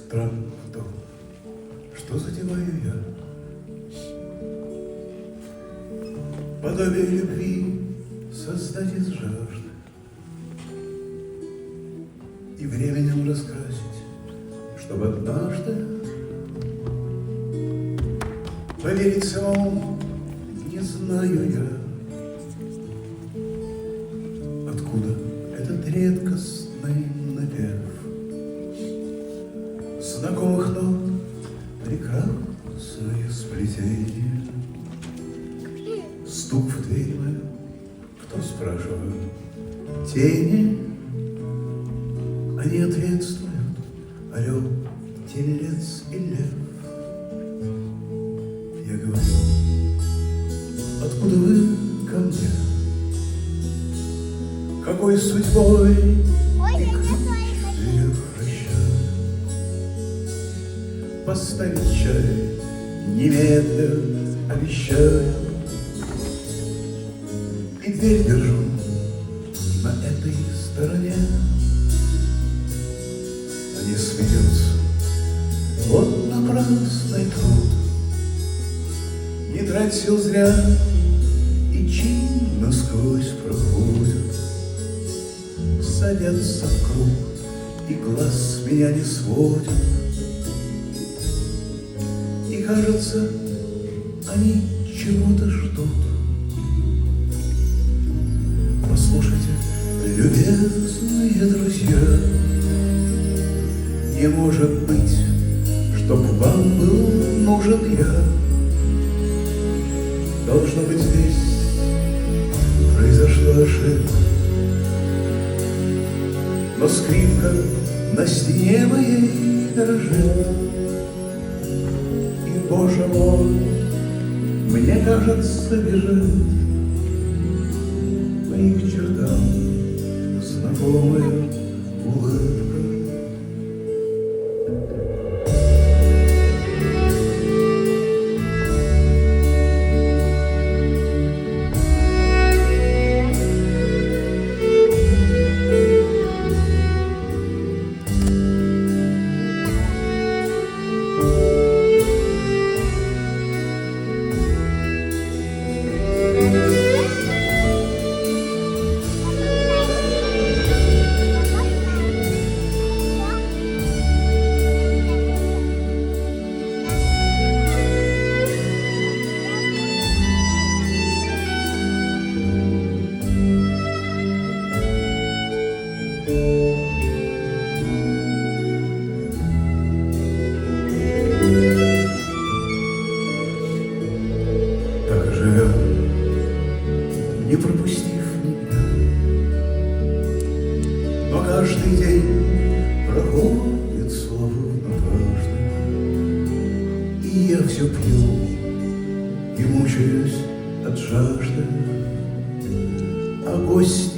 Странно то, что задеваю я. Подобие любви создать из жажды и временем раскрасить, чтобы однажды поверить самому не знаю я, откуда этот редкостный напев знакомых нот, прекрасное сплетение. Стук в дверь мою, кто спрашивает? Тени, они ответствуют: орел, телец и лев. Я говорю: откуда вы ко мне? Какой судьбой и ключ я прощаю? Поставить чай немедленно обещаю, и дверь держу на этой стороне. Они смеются, вот напрасный труд, не трать сил зря, и чинно сквозь проходят, садятся в круг, и глаз с меня не сводят. И кажется, они чего-то ждут. Послушайте, любезные друзья, не может быть, чтоб вам был нужен я. Должно быть, здесь произошла ошибка, но скрипка на стене моей дрожит. И, Боже мой, мне кажется, бежит по их чертам знакомая улыбка. Не пропустив меня, но каждый день проходит словно каждый, и я все пью и мучаюсь от жажды, а гость